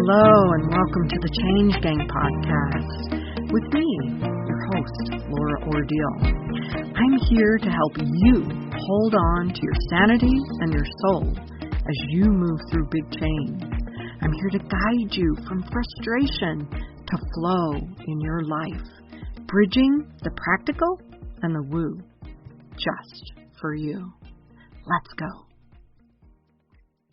Hello and welcome to the Change Gang podcast with me, your host, Laura Ordile. I'm here to help you hold on to your sanity and your soul as you move through big change. I'm here to guide you from frustration to flow in your life, bridging the practical and the woo, just for you. Let's go.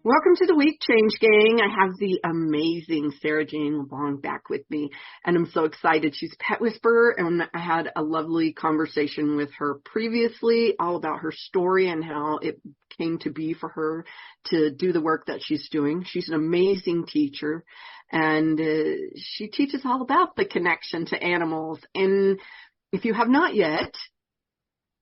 Welcome to the week, Change Gang. I have the amazing Sarah-Jane LeBlanc back with me, and I'm so excited. She's a pet whisperer, and I had a lovely conversation with her previously all about her story and how it came to be for her to do the work that she's doing. She's an amazing teacher, and she teaches all about the connection to animals. And if you have not yet,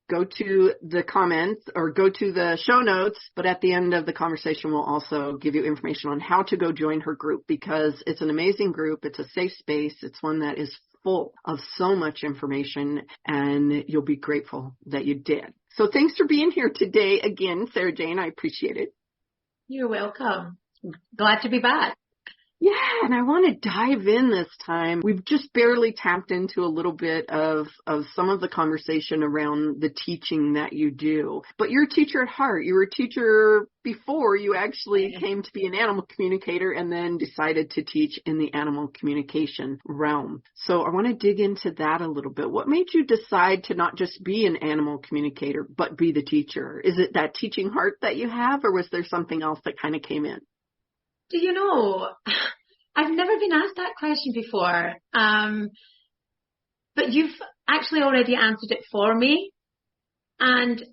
go to the comments or go to the show notes, but at the end of the conversation, we'll also give you information on how to go join her group, because it's an amazing group. It's a safe space. It's one that is full of so much information, and you'll be grateful that you did. So thanks for being here today again, Sarah-Jane. I appreciate it. You're welcome. Glad to be back. Yeah, and I want to dive in this time. We've just barely tapped into a little bit of some of the conversation around the teaching that you do. But you're a teacher at heart. You were a teacher before you actually came to be an animal communicator and then decided to teach in the animal communication realm. So I want to dig into that a little bit. What made you decide to not just be an animal communicator, but be the teacher? Is it that teaching heart that you have, or was there something else that kind of came in? Do you know, I've never been asked that question before, but you've actually already answered it for me. And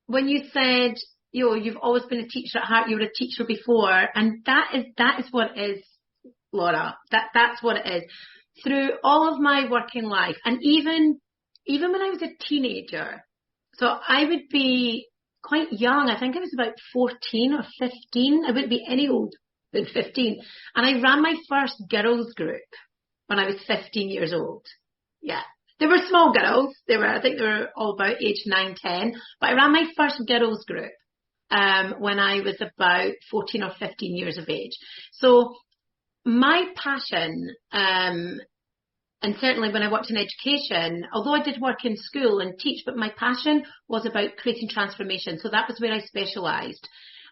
when you said, you've always been a teacher at heart, you were a teacher before, and that is what it is, Laura. That's what it is. Through all of my working life, and even when I was a teenager, so I would be quite young. I think I was about 14 or 15. I wouldn't be any older than 15. And I ran my first girls group when I was 15 years old. Yeah. They were small girls. I think they were all about age 9, 10. But I ran my first girls group when I was about 14 or 15 years of age. So my passion, and certainly when I worked in education, although I did work in school and teach, but my passion was about creating transformation. So that was where I specialised.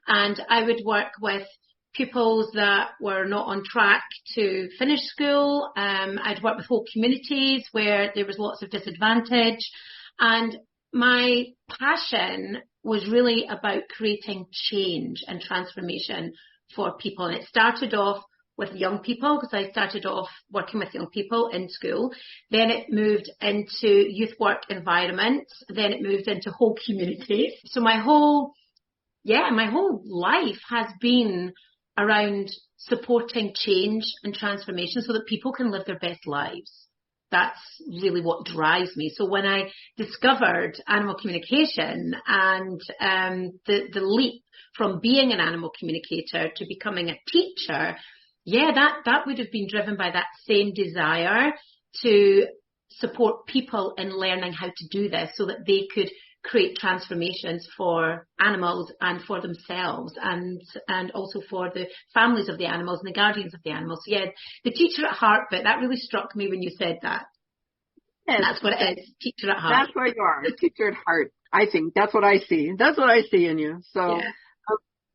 And I would work with pupils that were not on track to finish school. I'd work with whole communities where there was lots of disadvantage. And my passion was really about creating change and transformation for people. And it started off with young people, because I started off working with young people in school. Then it moved into youth work environments. Then it moved into whole communities. So my whole life has been around supporting change and transformation so that people can live their best lives. That's really what drives me. So when I discovered animal communication and the leap from being an animal communicator to becoming a teacher, that would have been driven by that same desire to support people in learning how to do this so that they could create transformations for animals and for themselves and also for the families of the animals and the guardians of the animals. So the teacher at heart bit, that really struck me when you said that. Yes. And that's what it is, teacher at heart. That's what you are, teacher at heart. I think that's what I see. That's what I see in you. So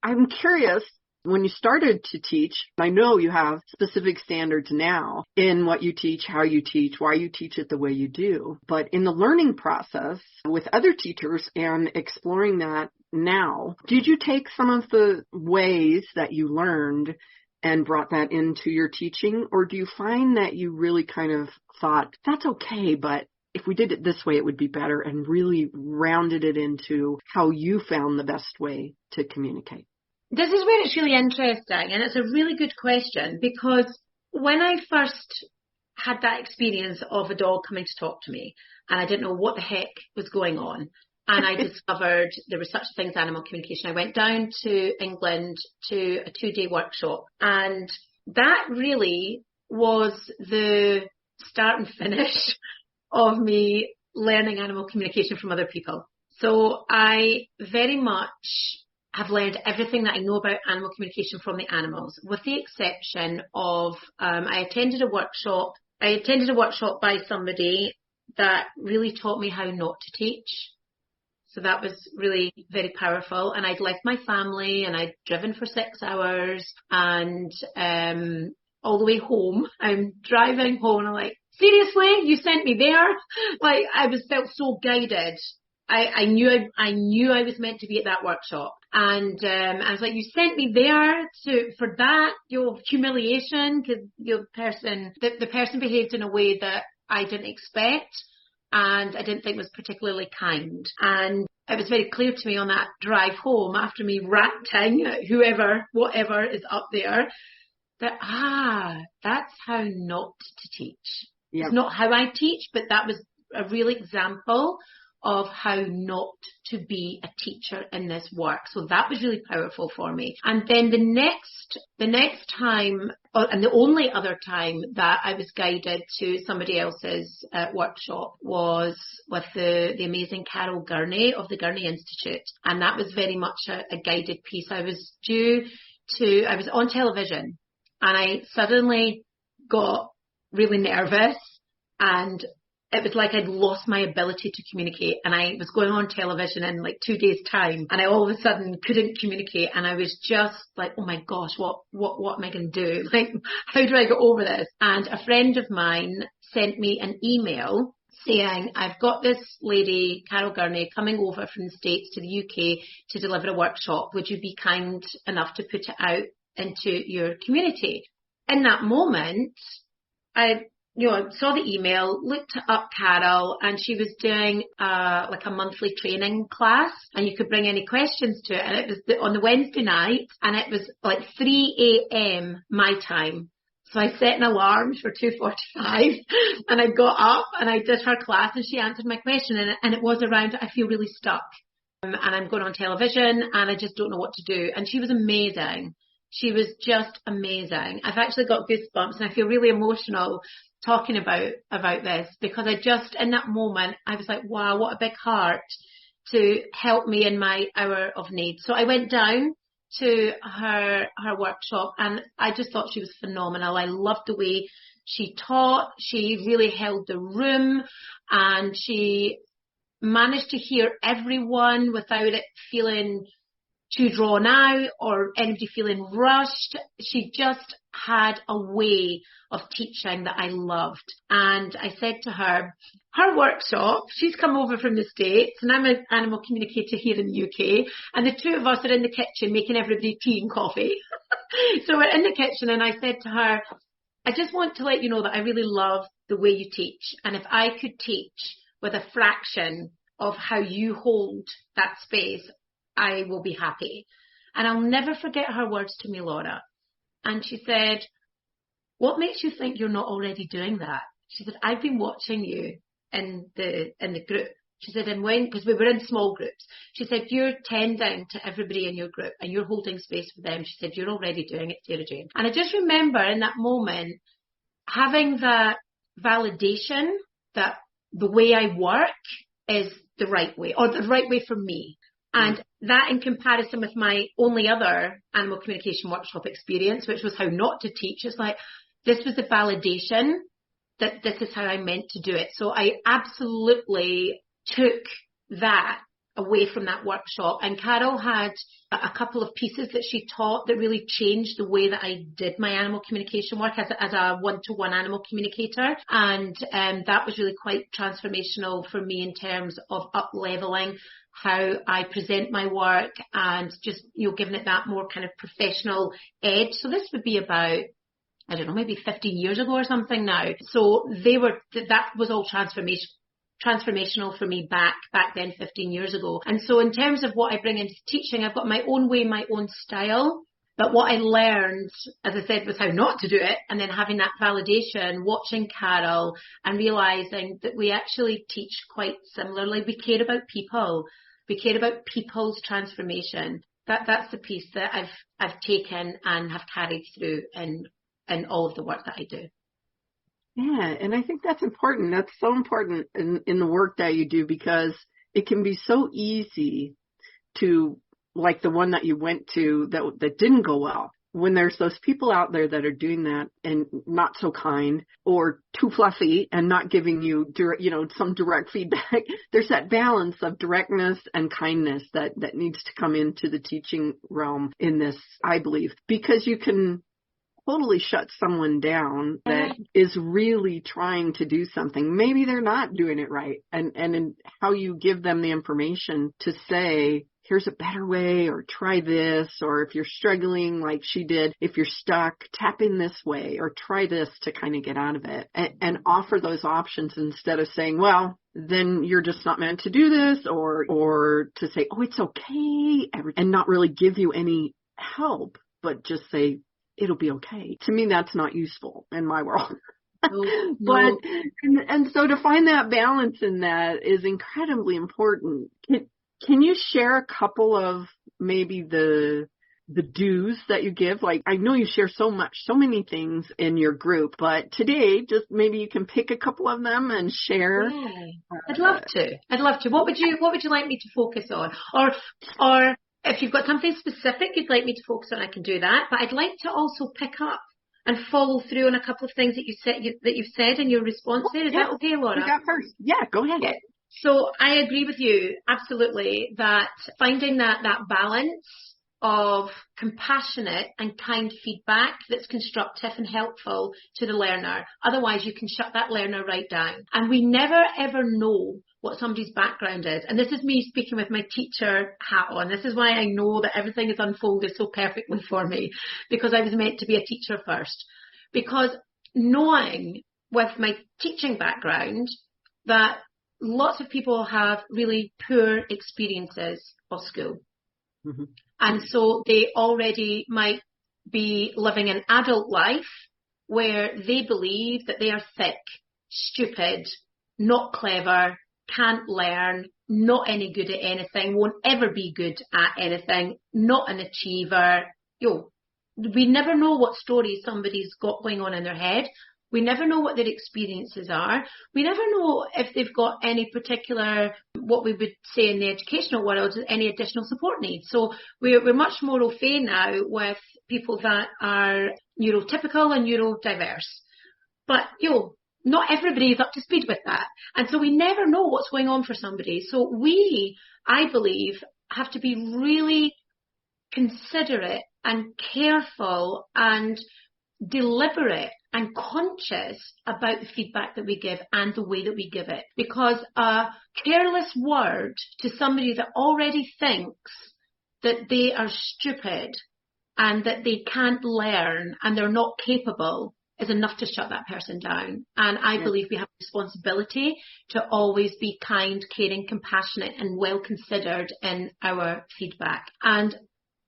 I'm curious, when you started to teach, I know you have specific standards now in what you teach, how you teach, why you teach it the way you do. But in the learning process with other teachers and exploring that now, did you take some of the ways that you learned and brought that into your teaching? Or do you find that you really kind of thought, that's okay, but if we did it this way, it would be better, and really rounded it into how you found the best way to communicate? This is where it's really interesting, and it's a really good question, because when I first had that experience of a dog coming to talk to me, and I didn't know what the heck was going on, and I discovered there was such a thing as animal communication, I went down to England to a 2-day workshop, and that really was the start and finish of me learning animal communication from other people. So I very much have learned everything that I know about animal communication from the animals, with the exception of I attended a workshop by somebody that really taught me how not to teach. So that was really very powerful. And I'd left my family and I'd driven for 6 hours, and all the way home, I'm driving home and I'm like, seriously, you sent me there? Like, felt so guided. I knew I was meant to be at that workshop. And I was like, you sent me there for that, your humiliation, because the person behaved in a way that I didn't expect, and I didn't think was particularly kind. And it was very clear to me on that drive home, after me ranting at whatever is up there, that, that's how not to teach. Yep. It's not how I teach, but that was a real example of how not to be a teacher in this work. So that was really powerful for me. And then the next time, and the only other time that I was guided to somebody else's workshop, was with the amazing Carol Gurney of the Gurney Institute. And that was very much a guided piece. I was on television, and I suddenly got really nervous, and it was like I'd lost my ability to communicate, and I was going on television in like 2 days' time, and I all of a sudden couldn't communicate, and I was just like, oh my gosh, what am I going to do? Like, how do I get over this? And a friend of mine sent me an email saying, I've got this lady, Carol Gurney, coming over from the States to the UK to deliver a workshop. Would you be kind enough to put it out into your community? In that moment, I saw the email, looked up Carol, and she was doing like a monthly training class, and you could bring any questions to it. And it was on the Wednesday night, and it was like 3 a.m. my time. So I set an alarm for 2:45, and I got up and I did her class, and she answered my question, and it was around, I feel really stuck, and I'm going on television and I just don't know what to do. And she was amazing. She was just amazing. I've actually got goosebumps, and I feel really emotional talking about this, because I just, in that moment, I was like, wow, what a big heart to help me in my hour of need. So I went down to her workshop, and I just thought she was phenomenal. I loved the way she taught. She really held the room, and she managed to hear everyone without it feeling too drawn out or anybody feeling rushed. She just had a way of teaching that I loved. And I said to her workshop, she's come over from the States, and I'm an animal communicator here in the UK, and the two of us are in the kitchen making everybody tea and coffee. So we're in the kitchen, and I said to her, I just want to let you know that I really love the way you teach, and if I could teach with a fraction of how you hold that space, I will be happy. And I'll never forget her words to me, Laura. And she said, what makes you think you're not already doing that? She said, I've been watching you in the group. She said, and because we were in small groups, she said, you're tending to everybody in your group and you're holding space for them. She said, you're already doing it, Sarah-Jane. And I just remember in that moment having that validation that the way I work is the right way, or the right way for me. And that, in comparison with my only other animal communication workshop experience, which was how not to teach, it's like, this was the validation that this is how I meant to do it. So I absolutely took that away from that workshop. And Carol had a couple of pieces that she taught that really changed the way that I did my animal communication work as a one-to-one animal communicator. And that was really quite transformational for me in terms of up-leveling how I present my work, and just, giving it that more kind of professional edge. So this would be about, I don't know, maybe 15 years ago or something now. So that was all transformational for me back then 15 years ago. And so in terms of what I bring into teaching, I've got my own way, my own style. But what I learned, as I said, was how not to do it. And then having that validation, watching Carol and realizing that we actually teach quite similarly. We care about people. We care about people's transformation. That's the piece that I've taken and have carried through in all of the work that I do. Yeah, and I think that's important. That's so important in the work that you do, because it can be so easy to like the one that you went to that didn't go well. When there's those people out there that are doing that and not so kind or too fluffy and not giving you some direct feedback, there's that balance of directness and kindness that needs to come into the teaching realm in this, I believe, because you can totally shut someone down that is really trying to do something. Maybe they're not doing it right. And in how you give them the information to say, here's a better way, or try this, or if you're struggling like she did, if you're stuck, tap in this way, or try this to kind of get out of it, and offer those options instead of saying, well, then you're just not meant to do this, or to say, oh, it's okay, and not really give you any help, but just say, it'll be okay. To me, that's not useful in my world. No. But, and so to find that balance in that is incredibly important. Can you share a couple of maybe the do's that you give? Like, I know you share so many things in your group, but today, just maybe you can pick a couple of them and share. Yeah, I'd love to. What would you like me to focus on? Or if you've got something specific you'd like me to focus on, I can do that. But I'd like to also pick up and follow through on a couple of things that you've said in your response there. Is that okay, Laura? You got first. Yeah, go ahead. Yeah. So I agree with you, absolutely, that finding that balance of compassionate and kind feedback that's constructive and helpful to the learner. Otherwise, you can shut that learner right down. And we never, ever know what somebody's background is. And this is me speaking with my teacher hat on. This is why I know that everything is unfolded so perfectly for me, because I was meant to be a teacher first. Because knowing with my teaching background that lots of people have really poor experiences of school. Mm-hmm. And so they already might be living an adult life where they believe that they are thick, stupid, not clever, can't learn, not any good at anything, won't ever be good at anything, not an achiever. We never know what stories somebody's got going on in their head. We never know what their experiences are. We never know if they've got any particular, what we would say in the educational world, any additional support needs. So we're much more au fait now with people that are neurotypical and neurodiverse. But, not everybody is up to speed with that. And so we never know what's going on for somebody. So we, I believe, have to be really considerate and careful and deliberate and conscious about the feedback that we give and the way that we give it. Because a careless word to somebody that already thinks that they are stupid and that they can't learn and they're not capable is enough to shut that person down. And I believe we have a responsibility to always be kind, caring, compassionate and well considered in our feedback. And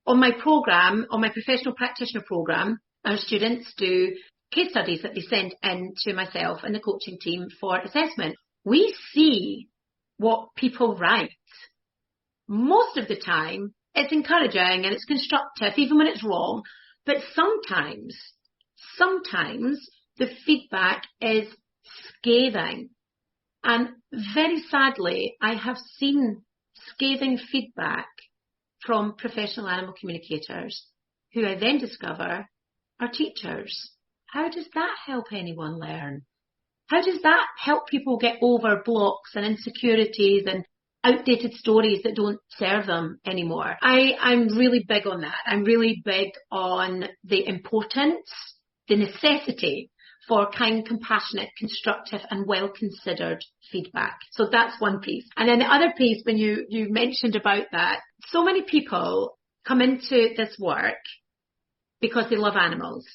on my program, on my professional practitioner program, our students do case studies that they send in to myself and the coaching team for assessment. We see what people write. Most of the time, it's encouraging and it's constructive, even when it's wrong. But sometimes the feedback is scathing. And very sadly, I have seen scathing feedback from professional animal communicators who I then discover are teachers. How does that help anyone learn? How does that help people get over blocks and insecurities and outdated stories that don't serve them anymore? I'm really big on that. I'm really big on the importance, the necessity for kind, compassionate, constructive and well-considered feedback. So that's one piece. And then the other piece, when you mentioned about that, so many people come into this work because they love animals.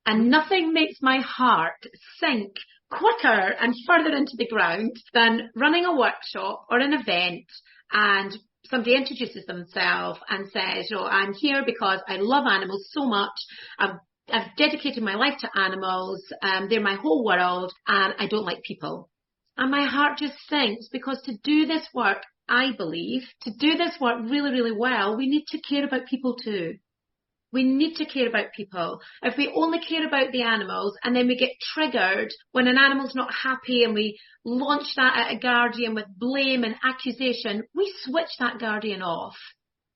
And nothing makes my heart sink quicker and further into the ground than running a workshop or an event and somebody introduces themselves and says, I'm here because I love animals so much. I've dedicated my life to animals. They're my whole world and I don't like people. And my heart just sinks because to do this work, I believe, to do this work really, really well, we need to care about people too. We need to care about people. If we only care about the animals and then we get triggered when an animal's not happy and we launch that at a guardian with blame and accusation, we switch that guardian off.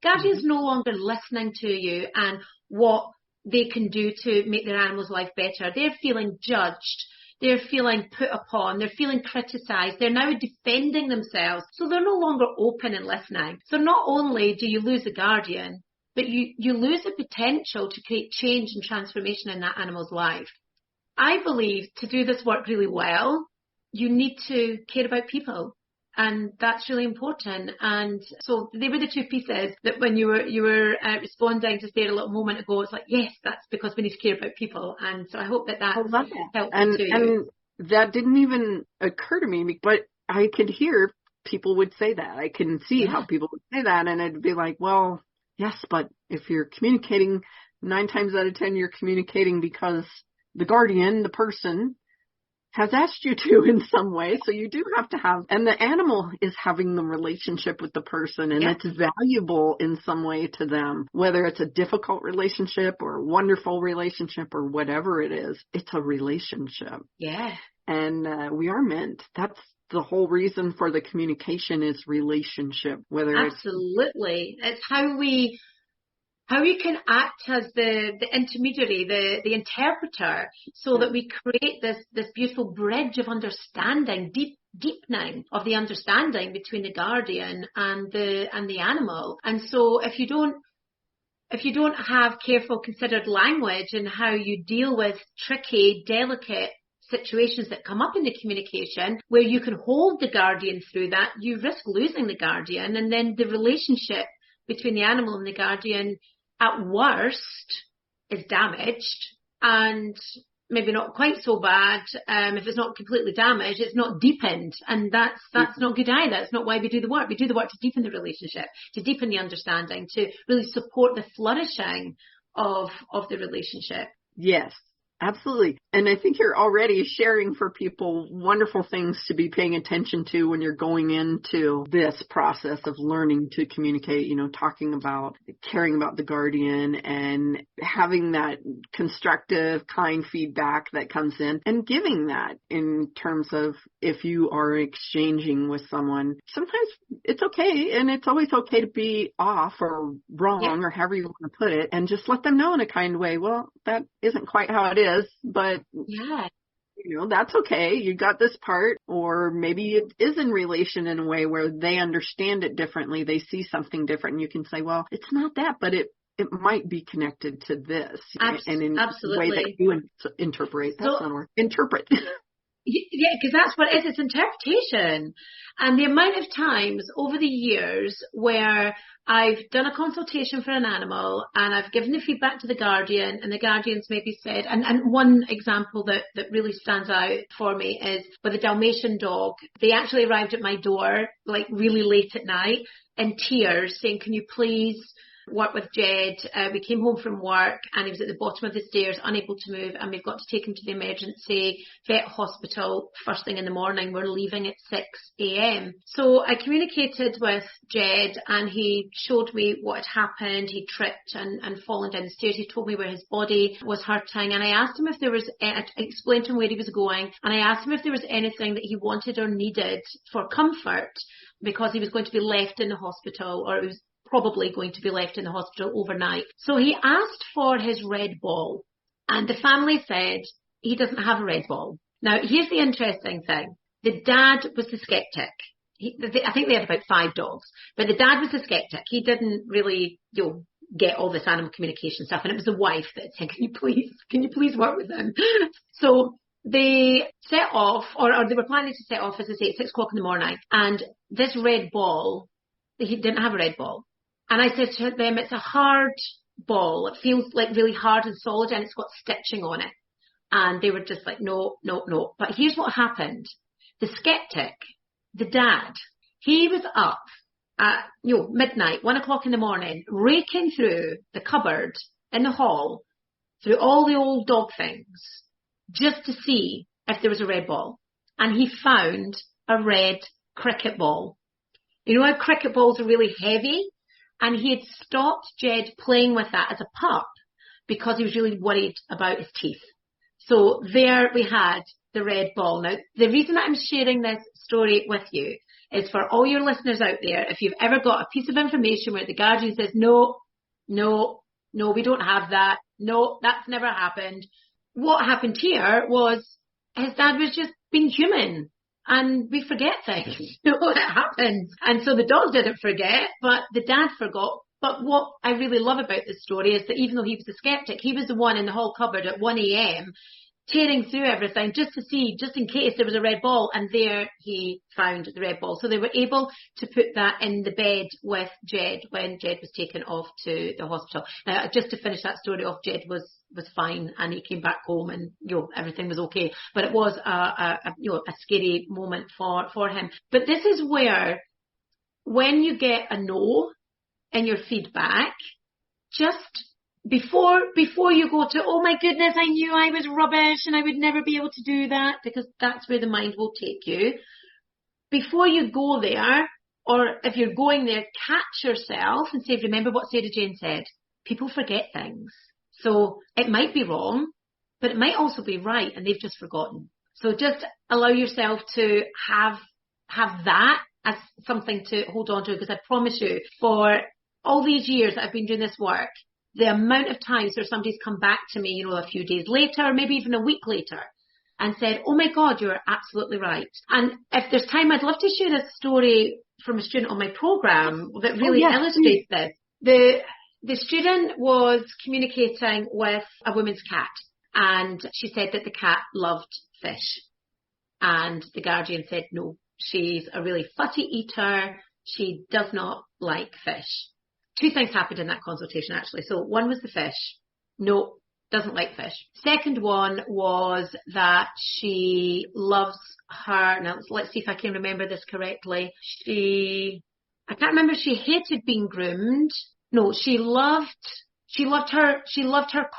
Guardians no longer listening to you and what they can do to make their animal's life better. They're feeling judged. They're feeling put upon. They're feeling criticised. They're now defending themselves. So they're no longer open and listening. So not only do you lose the guardian, but you lose the potential to create change and transformation in that animal's life. I believe to do this work really well, you need to care about people. And that's really important. And so they were the two pieces that when you were responding to Sarah a little moment ago, it's like, yes, that's because we need to care about people. And so I hope that helped to you. And that didn't even occur to me, but I could hear people would say that. I can see how people would say that. And it'd be like, well, yes, but if you're communicating 9 times out of 10, you're communicating because the guardian, the person, has asked you to in some way. So you do have to have, and the animal is having the relationship with the person, and it's valuable in some way to them, whether it's a difficult relationship or a wonderful relationship or whatever it is, it's a relationship. Yeah. And we are meant, that's the whole reason for the communication is relationship, whether Absolutely. It's how we can act as the intermediary, the interpreter, so that we create this beautiful bridge of understanding, deepening of the understanding between the guardian and the animal. And so if you don't have careful, considered language in how you deal with tricky, delicate situations that come up in the communication, where you can hold the guardian through that, you risk losing the guardian, and then the relationship between the animal and the guardian at worst is damaged, and maybe not quite so bad. If it's not completely damaged, it's not deepened, and that's not good either. That's not why we do the work. We do the work to deepen the relationship, to deepen the understanding, to really support the flourishing of the relationship. Yes. Absolutely. And I think you're already sharing for people wonderful things to be paying attention to when you're going into this process of learning to communicate, talking about caring about the guardian and having that constructive, kind feedback that comes in, and giving that in terms of if you are exchanging with someone. Sometimes it's okay, and it's always okay to be off or wrong or however you want to put it, and just let them know in a kind way, well, that isn't quite how it is, but that's okay. You got this part. Or maybe it is in relation in a way where they understand it differently. They see something different, and you can say, well, it's not that, but it might be connected to this. And in the way that you interpret, that's not a word. Interpret. Yeah, because that's what it is. It's interpretation. And the amount of times over the years where I've done a consultation for an animal and I've given the feedback to the guardian, and the guardian's maybe said, and one example that really stands out for me is with a Dalmatian dog. They actually arrived at my door like really late at night in tears saying, can you please work with Jed? We came home from work and he was at the bottom of the stairs, unable to move, and we've got to take him to the emergency vet hospital first thing in the morning. We're leaving at 6 a.m. So I communicated with Jed, and he showed me what had happened. He tripped and fallen down the stairs. He told me where his body was hurting, and I asked him if there was, I explained to him where he was going, and I asked him if there was anything that he wanted or needed for comfort, because he was going to be left in the hospital, or it was probably going to be left in the hospital overnight. So he asked for his red ball, and the family said he doesn't have a red ball. Now, here's the interesting thing. The dad was the skeptic. I think they had about 5 dogs, but the dad was the skeptic. He didn't really, get all this animal communication stuff, and it was the wife that said, can you please work with him? So they set off, or they were planning to set off, as I say, at 6 o'clock in the morning, and this red ball, he didn't have a red ball. And I said to them, it's a hard ball. It feels like really hard and solid, and it's got stitching on it. And they were just like, no. But here's what happened. The skeptic, the dad, he was up at, midnight, 1 o'clock in the morning, raking through the cupboard in the hall, through all the old dog things, just to see if there was a red ball. And he found a red cricket ball. You know how cricket balls are really heavy? And he had stopped Jed playing with that as a pup because he was really worried about his teeth. So there we had the red ball. Now, the reason that I'm sharing this story with you is for all your listeners out there, if you've ever got a piece of information where the guardian says, no, we don't have that. No, that's never happened. What happened here was his dad was just being human, and we forget things. It happens. And so the dog didn't forget, but the dad forgot. But what I really love about this story is that even though he was a skeptic, he was the one in the hall cupboard at 1 a.m. tearing through everything just to see, just in case there was a red ball, and there he found the red ball. So they were able to put that in the bed with Jed when Jed was taken off to the hospital. Now, just to finish that story off, Jed was fine, and he came back home, and everything was okay. But it was a scary moment for him. But this is where, when you get a no in your feedback, just before you go to, oh my goodness, I knew I was rubbish and I would never be able to do that, because that's where the mind will take you. Before you go there, or if you're going there, catch yourself and say, remember what Sarah-Jane said. People forget things. So it might be wrong, but it might also be right, and they've just forgotten. So just allow yourself to have that as something to hold on to, because I promise you, for all these years that I've been doing this work, the amount of times where somebody's come back to me, a few days later, or maybe even a week later, and said, oh my God, you're absolutely right. And if there's time, I'd love to share this story from a student on my program that really illustrates this. The student was communicating with a woman's cat, and she said that the cat loved fish. And the guardian said, no, she's a really fussy eater. She does not like fish. Two things happened in that consultation, actually. So one was the fish. No, doesn't like fish. Second one was that she loves her, now let's see if I can remember this correctly. I can't remember if she hated being groomed. No, she loved her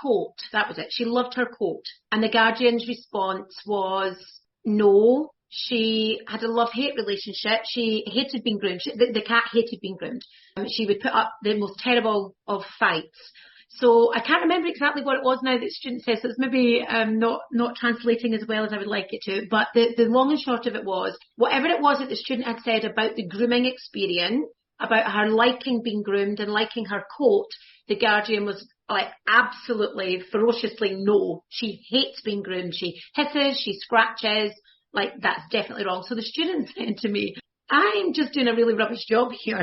coat. That was it. She loved her coat. And the guardian's response was, no, she had a love-hate relationship. She hated being groomed. The cat hated being groomed. She would put up the most terrible of fights. So I can't remember exactly what it was now that the student says, so it's maybe not translating as well as I would like it to. But the long and short of it was, whatever it was that the student had said about the grooming experience, about her liking being groomed and liking her coat, the guardian was like absolutely, ferociously, no. She hates being groomed. She hisses, she scratches. Like, that's definitely wrong. So the student said to me, I'm just doing a really rubbish job here,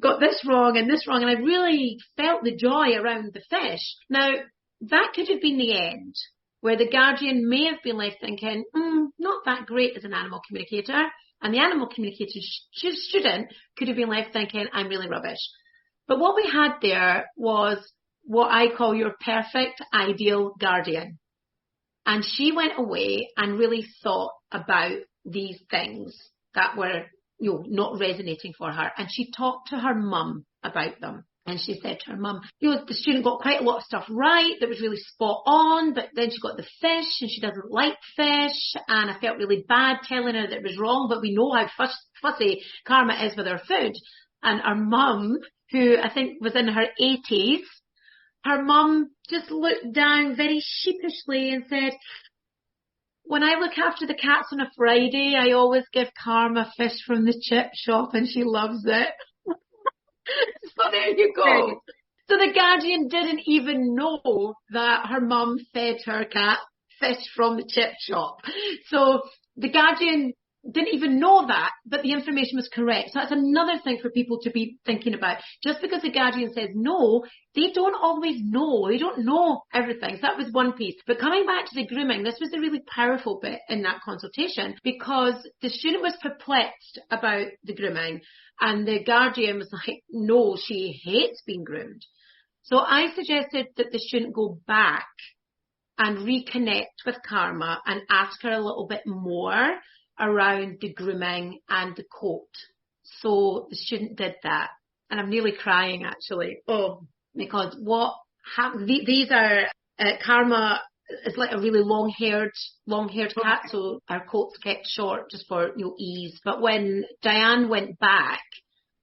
got this wrong, and I really felt the joy around the fish. Now, that could have been the end, where the guardian may have been left thinking, not that great as an animal communicator, and the animal communicator student could have been left thinking, I'm really rubbish. But what we had there was what I call your perfect, ideal guardian. And she went away and really thought about these things that were, not resonating for her. And she talked to her mum about them. And she said to her mum, the student got quite a lot of stuff right that was really spot on, but then she got the fish and she doesn't like fish. And I felt really bad telling her that it was wrong, but we know how fussy Karma is with her food. And her mum, who I think was in her 80s, her mum just looked down very sheepishly and said, when I look after the cats on a Friday, I always give Karma fish from the chip shop and she loves it. So there you go. So the guardian didn't even know that her mum fed her cat fish from the chip shop. So the guardian didn't even know that, but the information was correct. So that's another thing for people to be thinking about. Just because the guardian says no, they don't always know. They don't know everything. So that was one piece. But coming back to the grooming, this was the really powerful bit in that consultation, because the student was perplexed about the grooming and the guardian was like, no, she hates being groomed. So I suggested that the student go back and reconnect with Karma and ask her a little bit more around the grooming and the coat. So the student did that. And I'm nearly crying, actually. Because what happened, these are, Karma is like a really long-haired cat, so our coat's kept short just for, ease. But when Diane went back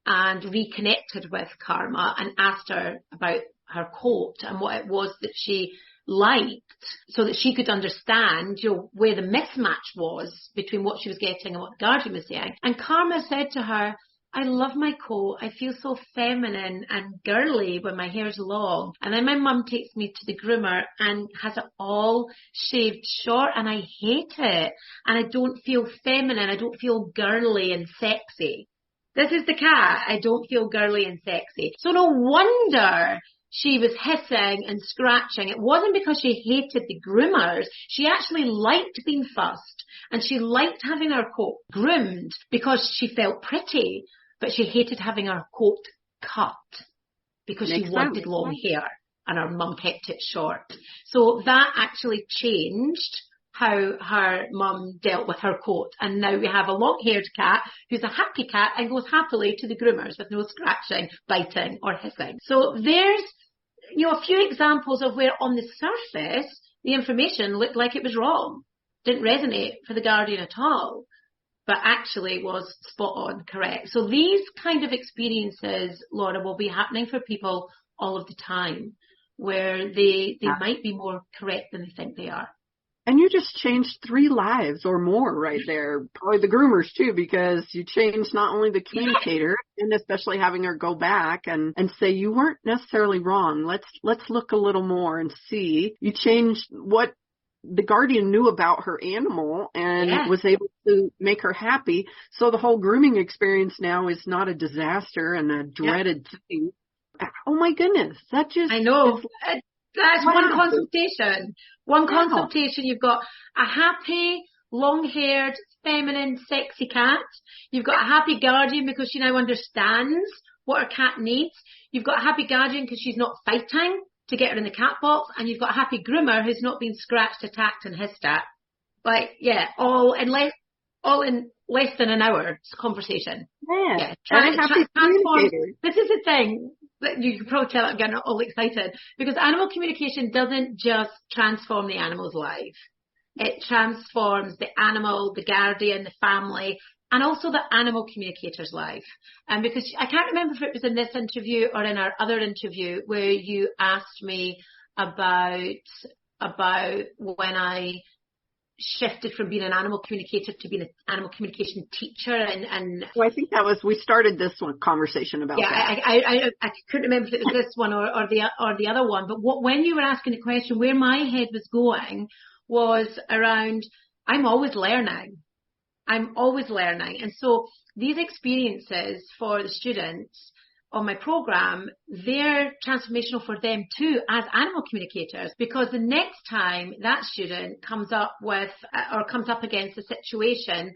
and reconnected with Karma and asked her about her coat and what it was that she liked, so that she could understand, where the mismatch was between what she was getting and what the guardian was saying. And Karma said to her, I love my coat. I feel so feminine and girly when my hair's long. And then my mum takes me to the groomer and has it all shaved short, and I hate it. And I don't feel feminine. I don't feel girly and sexy. This is the cat. I don't feel girly and sexy. So no wonder she was hissing and scratching. It wasn't because she hated the groomers. She actually liked being fussed, and she liked having her coat groomed because she felt pretty, but she hated having her coat cut because she wanted long hair, and her mum kept it short. So that actually changed how her mum dealt with her coat. And now we have a long-haired cat who's a happy cat and goes happily to the groomers with no scratching, biting or hissing. So there's, a few examples of where on the surface the information looked like it was wrong, didn't resonate for the guardian at all, but actually was spot on correct. So these kind of experiences, Laura, will be happening for people all of the time, where they might be more correct than they think they are. And you just changed 3 lives or more right there. Probably the groomers too, because you changed not only the communicator, and especially having her go back and say, you weren't necessarily wrong. Let's look a little more and see. You changed what the guardian knew about her animal and was able to make her happy. So the whole grooming experience now is not a disaster and a dreaded thing. Oh my goodness. That just, I know. That's one consultation. One consultation, you've got a happy, long-haired, feminine, sexy cat. You've got a happy guardian because she now understands what her cat needs. You've got a happy guardian because she's not fighting to get her in the cat box. And you've got a happy groomer who's not been scratched, attacked, and hissed at. All in less than an hour's conversation. And a happy communicator. This is the thing. You can probably tell I'm getting all excited, because animal communication doesn't just transform the animal's life. It transforms the animal, the guardian, the family, and also the animal communicator's life. And because I can't remember if it was in this interview or in our other interview where you asked me about when I shifted from being an animal communicator to being an animal communication teacher, and well, I think that was, we started this one conversation about that. I couldn't remember if it was this one or the other one, but when you were asking the question, where my head was going was around, I'm always learning, and so these experiences for the students on my program, they're transformational for them too as animal communicators, because the next time that student comes up against a situation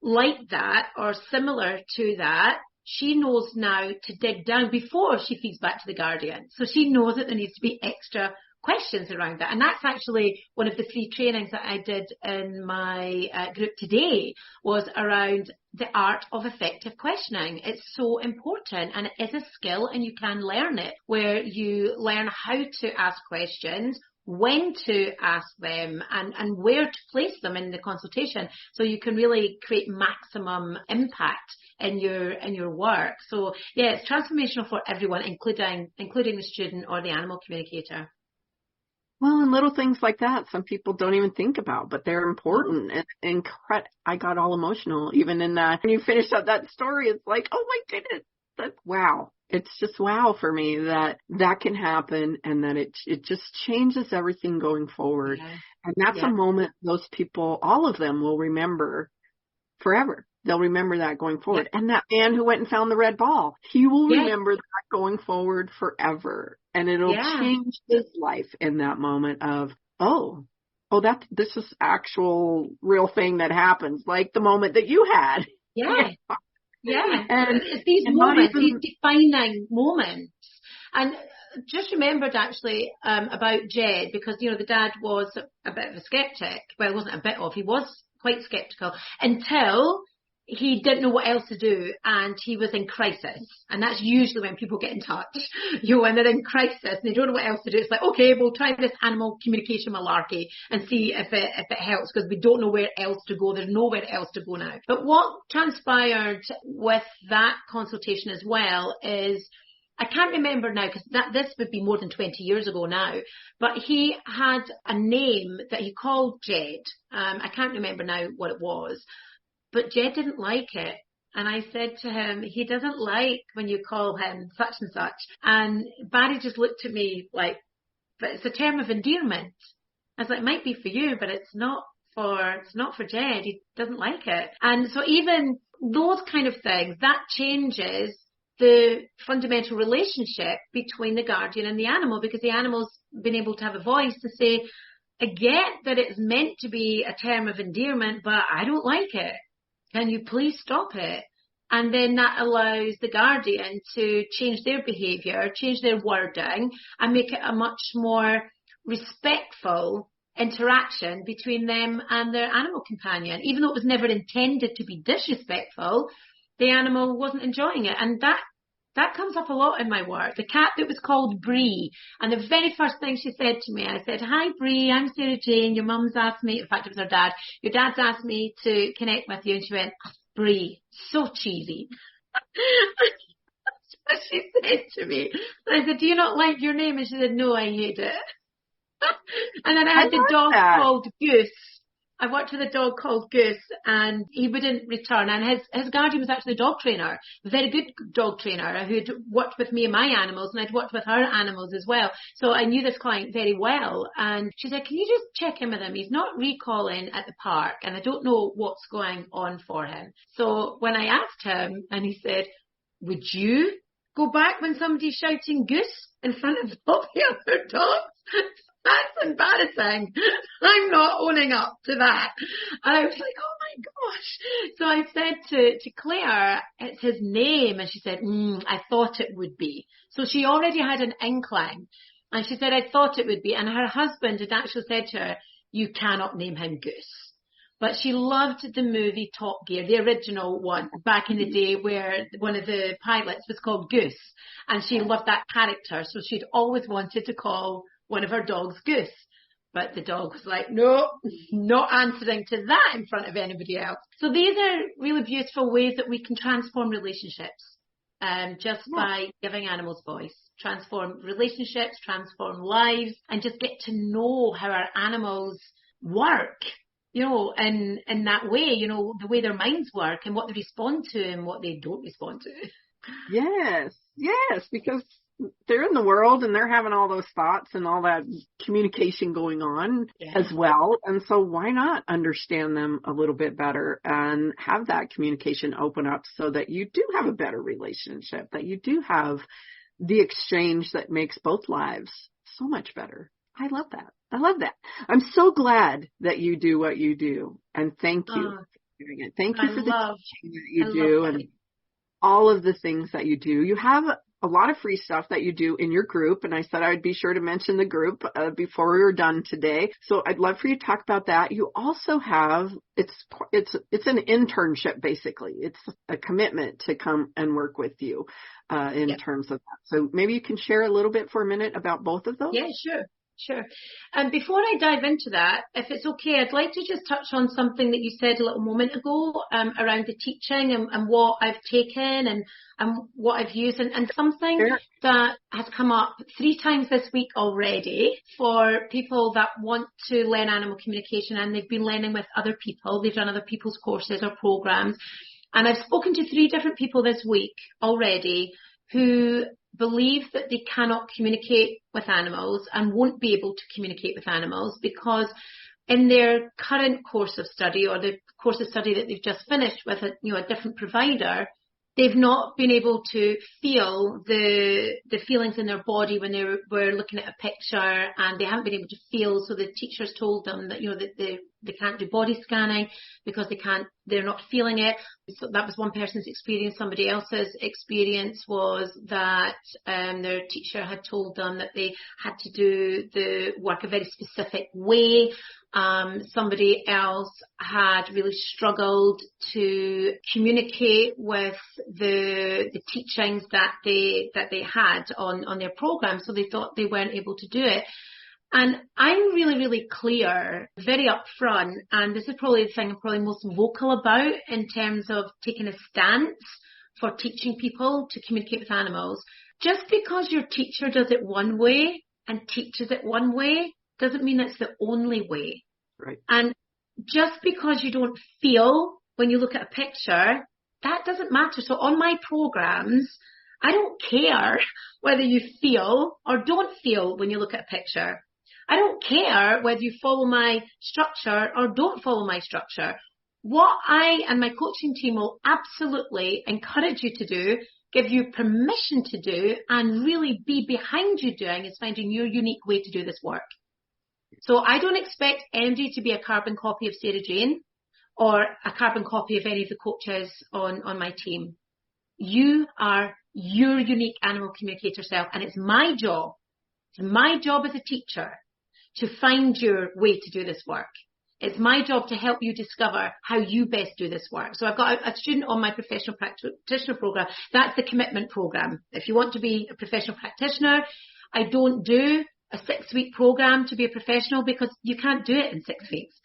like that or similar to that, she knows now to dig down before she feeds back to the guardian. So she knows that there needs to be extra questions around that. And that's actually one of the 3 trainings that I did in my group today, was around the art of effective questioning. It's so important, and it is a skill, and you can learn it, where you learn how to ask questions, when to ask them, and where to place them in the consultation, so you can really create maximum impact in your work. So it's transformational for everyone, including the student or the animal communicator. Well, and little things like that, some people don't even think about, but they're important. And I got all emotional even in that. When you finish up that story, it's like, oh my goodness, that's wow. It's just wow for me that can happen, and that it just changes everything going forward. Yeah. And that's a moment those people, all of them, will remember forever. They'll remember that going forward. Yeah. And that man who went and found the red ball, he will remember that going forward forever. And it'll change his life in that moment of, this is actual real thing that happens, like the moment that you had. Yeah. And it's these moments, these defining moments. And just remembered actually about Jed, because, the dad was a bit of a skeptic. Well, it wasn't a bit of, he was quite skeptical until he didn't know what else to do, and he was in crisis. And that's usually when people get in touch, when they're in crisis and they don't know what else to do. It's like, okay, we'll try this animal communication malarkey and see if it helps, because we don't know where else to go. There's nowhere else to go now. But what transpired with that consultation as well is I can't remember now because this would be more than 20 years ago now, but he had a name that he called Jed. I can't remember now what it was, but Jed didn't like it. And I said to him, he doesn't like when you call him such and such. And Barry just looked at me like, but it's a term of endearment. I was like, it might be for you, but it's not for Jed. He doesn't like it. And so even those kind of things, that changes the fundamental relationship between the guardian and the animal, because the animal's been able to have a voice to say, I get that it's meant to be a term of endearment, but I don't like it. Can you please stop it? And then that allows the guardian to change their behaviour, change their wording, and make it a much more respectful interaction between them and their animal companion. Even though it was never intended to be disrespectful, the animal wasn't enjoying it. And that comes up a lot in my work. The cat that was called Bree, and the very first thing she said to me, I said, hi Bree, I'm Sarah-Jane, your mum's asked me, in fact it was her dad, your dad's asked me to connect with you. And she went, Bree, so cheesy. That's what she said to me. And I said, do you not like your name? And she said, no, I hate it. And then I had the dog called Goose. I worked with a dog called Goose, and he wouldn't return. And his guardian was actually a dog trainer, a very good dog trainer who had worked with me and my animals, and I'd worked with her animals as well. So I knew this client very well. And she said, can you just check in with him? He's not recalling at the park, and I don't know what's going on for him. So when I asked him, and he said, would you go back when somebody's shouting Goose in front of all the other dogs? That's embarrassing. I'm not owning up to that. And I was like, oh my gosh. So I said to Claire, it's his name. And she said, I thought it would be. So she already had an inkling. And she said, I thought it would be. And her husband had actually said to her, you cannot name him Goose. But she loved the movie Top Gear, the original one back in the day, where one of the pilots was called Goose. And she loved that character. So she'd always wanted to call one of her dogs Goose. But the dog was like, no, not answering to that in front of anybody else. So these are really beautiful ways that we can transform relationships, by giving animals voice. Transform relationships, transform lives, and just get to know how our animals work, in that way, the way their minds work and what they respond to and what they don't respond to. Yes, because they're in the world and they're having all those thoughts and all that communication going on as well. And so why not understand them a little bit better and have that communication open up so that you do have a better relationship, that you do have the exchange that makes both lives so much better. I love that. I'm so glad that you do what you do. And thank you for doing it. Thank you for the teaching that you do and all of the things that you do. You have a lot of free stuff that you do in your group, and I said I would be sure to mention the group before we were done today. So I'd love for you to talk about that. You also have it's an internship basically. It's a commitment to come and work with you in terms of that. So maybe you can share a little bit for a minute about both of those. Yeah, sure. And before I dive into that, if it's okay, I'd like to just touch on something that you said a little moment ago around the teaching and what I've taken and what I've used and something that has come up 3 times this week already for people that want to learn animal communication, and they've been learning with other people. They've done other people's courses or programs. And I've spoken to 3 different people this week already who believe that they cannot communicate with animals and won't be able to communicate with animals because in their current course of study or the course of study that they've just finished with a different provider, they've not been able to feel the feelings in their body when they were looking at a picture, and they haven't been able to feel. So the teachers told them that that they can't do body scanning because they're not feeling it. So that was one person's experience. Somebody else's experience was that their teacher had told them that they had to do the work a very specific way. Somebody else had really struggled to communicate with the teachings that they had on their program, so they thought they weren't able to do it. And I'm really, really clear, very upfront, and this is probably the thing I'm probably most vocal about in terms of taking a stance for teaching people to communicate with animals. just because your teacher does it one way and teaches it one way doesn't mean it's the only way. Right. And just because you don't feel when you look at a picture, that doesn't matter. So on my programs, I don't care whether you feel or don't feel when you look at a picture. I don't care whether you follow my structure or don't follow my structure. What I and my coaching team will absolutely encourage you to do, give you permission to do, and really be behind you doing is finding your unique way to do this work. So I don't expect anybody to be a carbon copy of Sarah-Jane or a carbon copy of any of the coaches on my team. You are your unique animal communicator self, and it's my job as a teacher to find your way to do this work. It's my job to help you discover how you best do this work. So I've got a student on my professional practitioner program. That's the commitment program. If you want to be a professional practitioner, I don't do a 6-week program to be a professional because you can't do it in 6 weeks.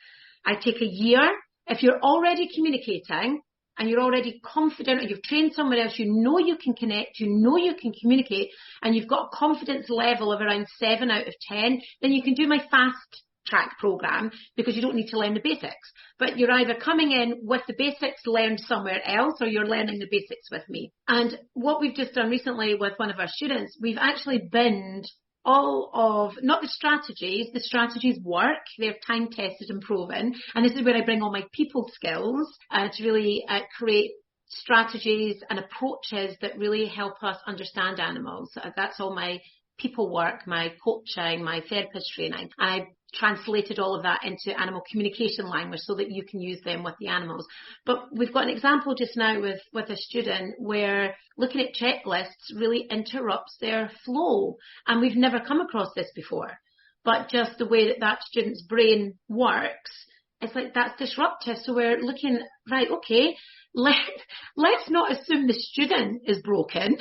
I take a year. If you're already communicating and you're already confident, or you've trained somewhere else, you know you can connect, you know you can communicate, and you've got a confidence level of around 7 out of 10, then you can do my fast track program because you don't need to learn the basics. But you're either coming in with the basics learned somewhere else, or you're learning the basics with me. And what we've just done recently with one of our students, we've actually binned all of, not the strategies work, they're time tested and proven, and this is where I bring all my people skills to really create strategies and approaches that really help us understand animals. That's all my people work, my coaching, my therapist training. I translated all of that into animal communication language so that you can use them with the animals. But we've got an example just now with a student where looking at checklists really interrupts their flow. And we've never come across this before. But just the way that student's brain works, it's like that's disruptive. So we're looking, right, okay, let's not assume the student is broken.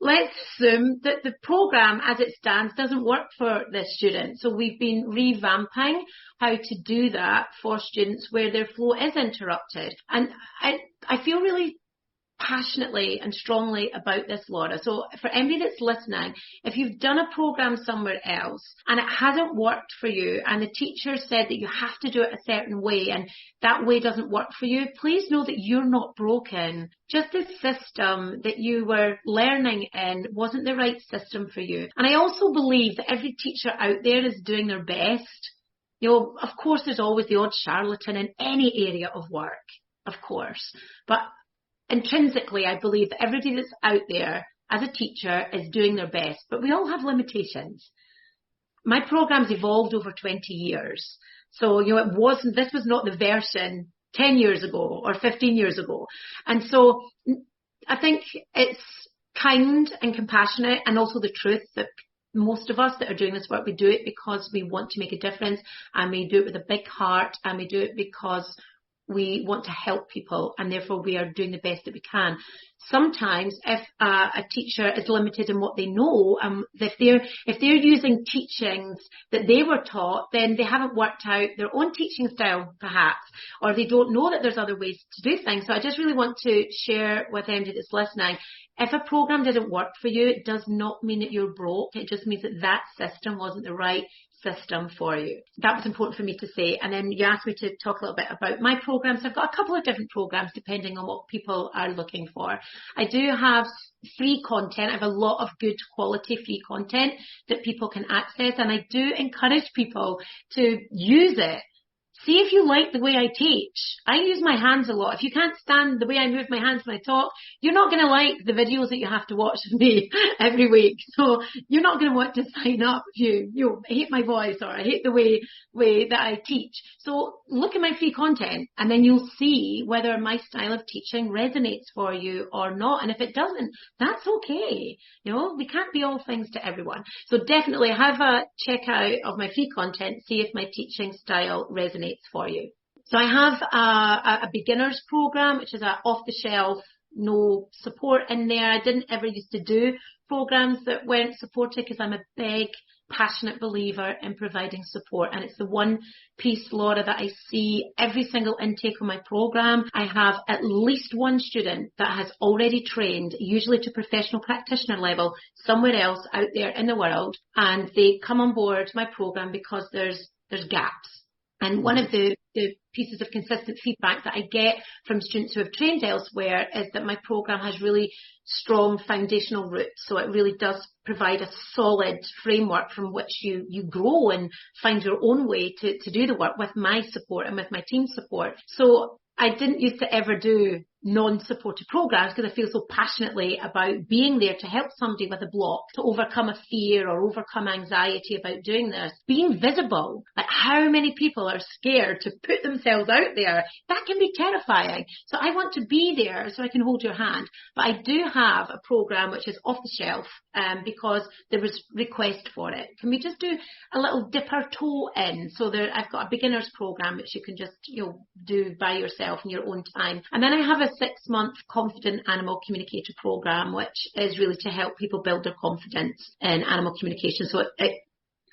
Let's assume that the program as it stands doesn't work for this student. So we've been revamping how to do that for students where their flow is interrupted. And I feel really passionately and strongly about this, Laura. So for anybody that's listening, if you've done a program somewhere else and it hasn't worked for you and the teacher said that you have to do it a certain way and that way doesn't work for you, please know that you're not broken. Just the system that you were learning in wasn't the right system for you. And I also believe that every teacher out there is doing their best. You know, of course, there's always the odd charlatan in any area of work, of course. But intrinsically, I believe that everybody that's out there as a teacher is doing their best, but we all have limitations. My program's evolved over 20 years. So, you know, this was not the version 10 years ago or 15 years ago. And so I think it's kind and compassionate, and also the truth that most of us that are doing this work, we do it because we want to make a difference, and we do it with a big heart, and we do it because we want to help people, and therefore we are doing the best that we can. Sometimes if a teacher is limited in what they know, if they're using teachings that they were taught, then they haven't worked out their own teaching style perhaps, or they don't know that there's other ways to do things. So I just really want to share with anybody that's listening, if a program didn't work for you, it does not mean that you're broke. It just means that that system wasn't the right system for you. That was important for me to say. And then you asked me to talk a little bit about my programs. I've got a couple of different programs depending on what people are looking for. I do have free content. I have a lot of good quality free content that people can access, and I do encourage people to use it. See if you like the way I teach. I use my hands a lot. If you can't stand the way I move my hands when I talk, you're not going to like the videos that you have to watch of me every week. So you're not going to want to sign up if you hate my voice or I hate the way that I teach. So look at my free content, and then you'll see whether my style of teaching resonates for you or not. And if it doesn't, that's okay. You know, we can't be all things to everyone. So definitely have a check out of my free content, see if my teaching style resonates for you. So I have a beginners program, which is a off-the-shelf, no support in there. I didn't ever used to do programs that weren't supported because I'm a big, passionate believer in providing support. And it's the one piece, Laura, that I see every single intake of my program. I have at least one student that has already trained, usually to professional practitioner level, somewhere else out there in the world. And they come on board my program because there's gaps. And one of the pieces of consistent feedback that I get from students who have trained elsewhere is that my program has really strong foundational roots. So it really does provide a solid framework from which you grow and find your own way to do the work with my support and with my team's support. So I didn't used to ever do non-supported programs because I feel so passionately about being there to help somebody with a block, to overcome a fear or overcome anxiety about doing this. Being visible, like how many people are scared to put themselves out there? That can be terrifying. So I want to be there so I can hold your hand. But I do have a program which is off the shelf because there was request for it. Can we just do a little dip our toe in? So I've got a beginner's program which you can just do by yourself in your own time. And then I have a 6-month confident animal communicator program, which is really to help people build their confidence in animal communication. So it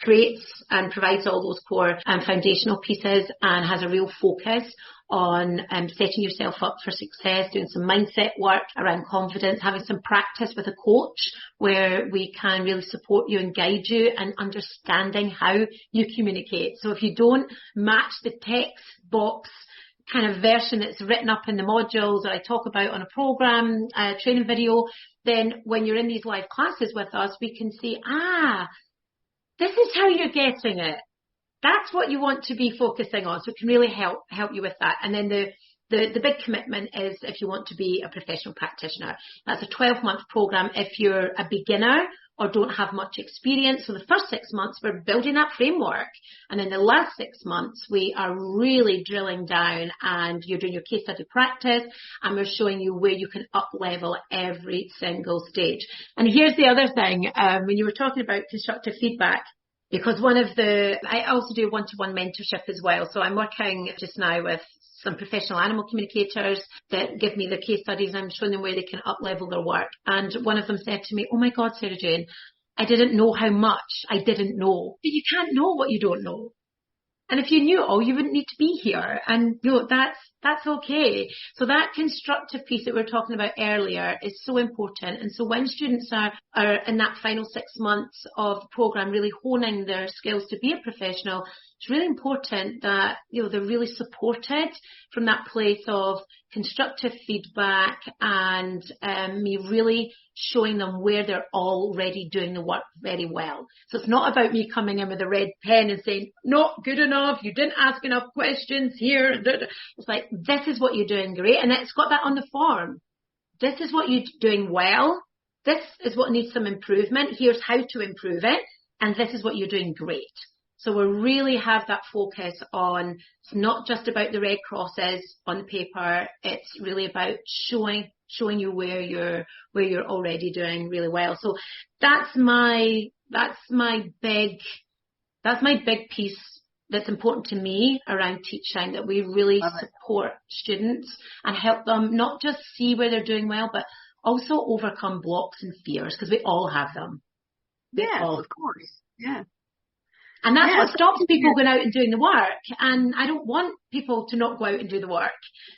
creates and provides all those core foundational pieces and has a real focus on setting yourself up for success, doing some mindset work around confidence, having some practice with a coach where we can really support you and guide you and understanding how you communicate. So if you don't match the text box kind of version that's written up in the modules that I talk about on a program, training video, then when you're in these live classes with us, we can see, this is how you're getting it. That's what you want to be focusing on. So it can really help you with that. And then the big commitment is if you want to be a professional practitioner. That's a 12-month program if you're a beginner or don't have much experience. So the first 6 months, we're building that framework. And then the last 6 months, we are really drilling down and you're doing your case study practice and we're showing you where you can up level every single stage. And here's the other thing, when you were talking about constructive feedback, because I also do one-to-one mentorship as well. So I'm working just now with some professional animal communicators that give me their case studies. I'm showing them where they can up-level their work. And one of them said to me, "Oh my God, Sarah-Jane, I didn't know how much I didn't know." But you can't know what you don't know. And if you knew all, you wouldn't need to be here. And that's okay. So that constructive piece that we were talking about earlier is so important. And so when students are in that final 6 months of the program, really honing their skills to be a professional, it's really important that, they're really supported from that place of constructive feedback and me really showing them where they're already doing the work very well. So it's not about me coming in with a red pen and saying, "Not good enough, you didn't ask enough questions here." It's like, this is what you're doing great. And it's got that on the form. This is what you're doing well. This is what needs some improvement. Here's how to improve it. And this is what you're doing great. So we really have that focus on, it's not just about the red crosses on the paper. It's really about showing you where you're already doing really well. So that's my big piece that's important to me around teaching, that we really support students and help them not just see where they're doing well, but also overcome blocks and fears, because we all have them. Of course. Yeah. And that's what stops people going out and doing the work. And I don't want people to not go out and do the work.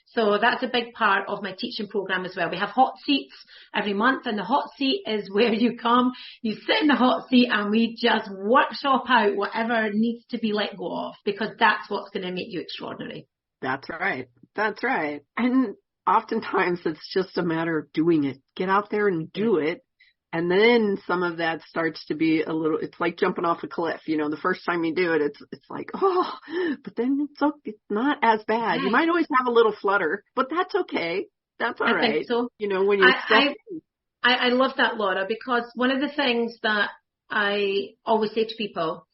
So that's a big part of my teaching program as well. We have hot seats every month, and the hot seat is where you come, you sit in the hot seat, and we just workshop out whatever needs to be let go of, because that's what's going to make you extraordinary. That's right. That's right. And oftentimes it's just a matter of doing it. Get out there and do it. And then some of that starts to be it's like jumping off a cliff. The first time you do it, it's like, but then it's not as bad. You might always have a little flutter, but that's okay. That's all right. I think so. When you're I love that, Laura, because one of the things that I always say to people,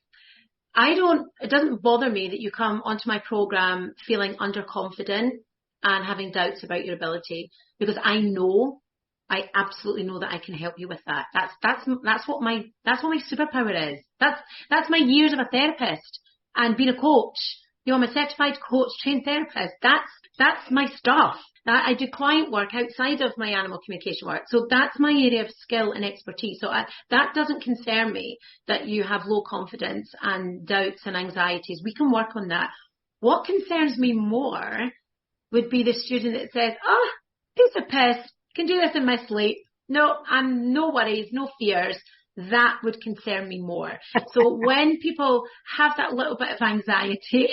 it doesn't bother me that you come onto my program feeling underconfident and having doubts about your ability, because I absolutely know that I can help you with that. That's what my superpower is. That's my years of a therapist and being a coach. I'm a certified coach, trained therapist. That's my stuff. I do client work outside of my animal communication work. So that's my area of skill and expertise. So that doesn't concern me that you have low confidence and doubts and anxieties. We can work on that. What concerns me more would be the student that says, oh, piece of piss, can do this in my sleep. No, no worries, no fears. That would concern me more. So when people have that little bit of anxiety,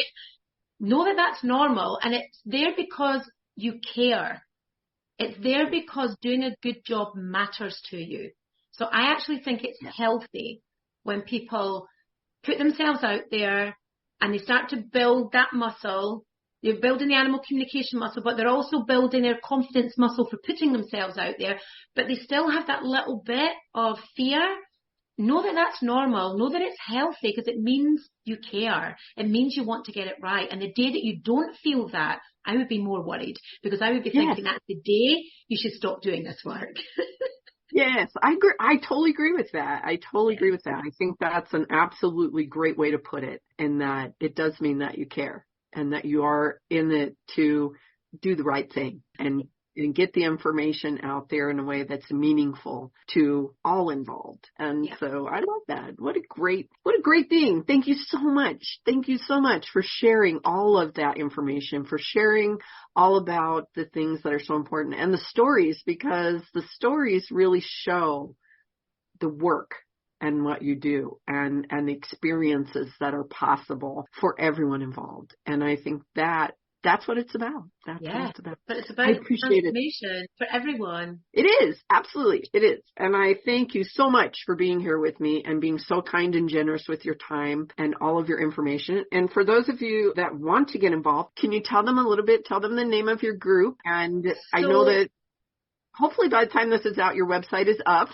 know that that's normal, and it's there because you care. It's there because doing a good job matters to you. So I actually think it's healthy when people put themselves out there and they start to build that muscle. They're building the animal communication muscle, but they're also building their confidence muscle for putting themselves out there. But they still have that little bit of fear. Know that that's normal. Know that it's healthy, because it means you care. It means you want to get it right. And the day that you don't feel that, I would be more worried, because I would be thinking that's the day you should stop doing this work. Yes, I agree. I totally agree with that. I think that's an absolutely great way to put it, in that it does mean that you care and that you are in it to do the right thing and get the information out there in a way that's meaningful to all involved. And so I love that. What a great thing. Thank you so much. Thank you so much for sharing all of that information, for sharing all about the things that are so important, and the stories, because the stories really show the work and what you do and the experiences that are possible for everyone involved. And I think that's what it's about. That's what it's about. But it's about transformation for everyone. It is. Absolutely. It is. And I thank you so much for being here with me and being so kind and generous with your time and all of your information. And for those of you that want to get involved, can you tell them the name of your group? And I know that hopefully by the time this is out, your website is up,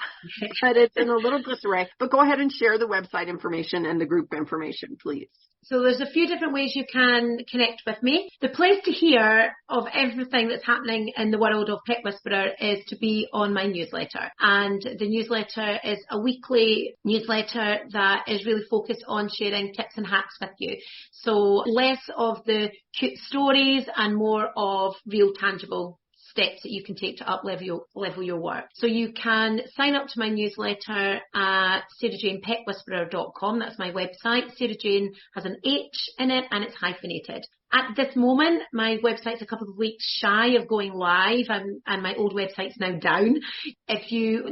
but it's in a little disarray. But go ahead and share the website information and the group information, please. So there's a few different ways you can connect with me. The place to hear of everything that's happening in the world of Pet Whisperer is to be on my newsletter. And the newsletter is a weekly newsletter that is really focused on sharing tips and hacks with you. So less of the cute stories and more of real tangible steps that you can take to up-level your work. So you can sign up to my newsletter at sarahjanepetwhisperer.com. That's my website. Sarah Jane has an H in it and it's hyphenated. At this moment, my website's a couple of weeks shy of going live, and my old website's now down. If you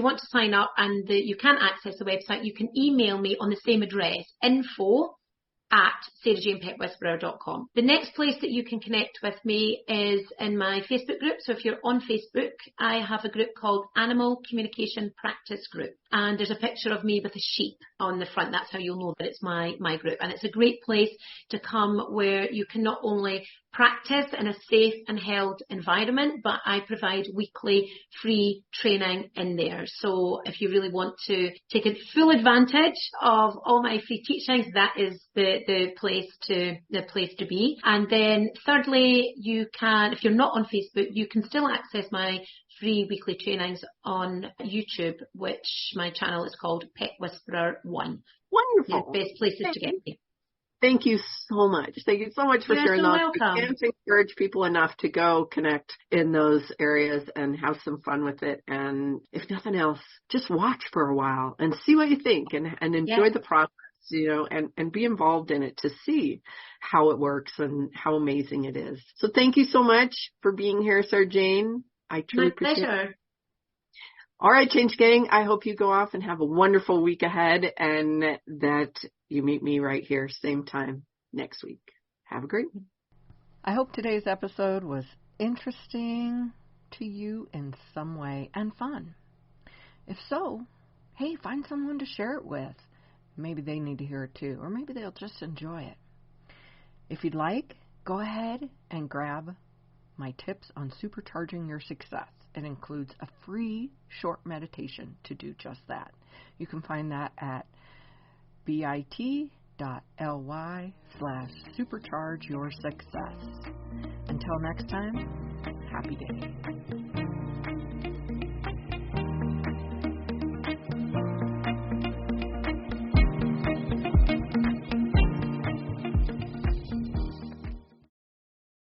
want to sign up and you can't access the website, you can email me on the same address, info@sarahjanepetwhisperer.com. The next place that you can connect with me is in my Facebook group. So if you're on Facebook, I have a group called Animal Communication Practice Group. And there's a picture of me with a sheep on the front. That's how you'll know that it's my group. And it's a great place to come where you can not only practice in a safe and held environment, but I provide weekly free training in there. So if you really want to take full advantage of all my free teachings, that is the place to be. And then thirdly, you can, if you're not on Facebook, you can still access my free weekly trainings on YouTube, which my channel is called Pet Whisperer 1. Wonderful. The best places to get me. Thank you so much. Thank you so much for sharing those. Welcome. And to encourage people enough to go connect in those areas and have some fun with it. And if nothing else, just watch for a while and see what you think and enjoy the process, and be involved in it to see how it works and how amazing it is. So thank you so much for being here, Sarah-Jane. I truly appreciate it. All right, Change Gang, I hope you go off and have a wonderful week ahead and that you meet me right here, same time next week. Have a great one. I hope today's episode was interesting to you in some way and fun. If so, hey, find someone to share it with. Maybe they need to hear it too, or maybe they'll just enjoy it. If you'd like, go ahead and grab my tips on supercharging your success. It includes a free short meditation to do just that. You can find that at bit.ly/superchargeyoursuccess. Until next time, happy day.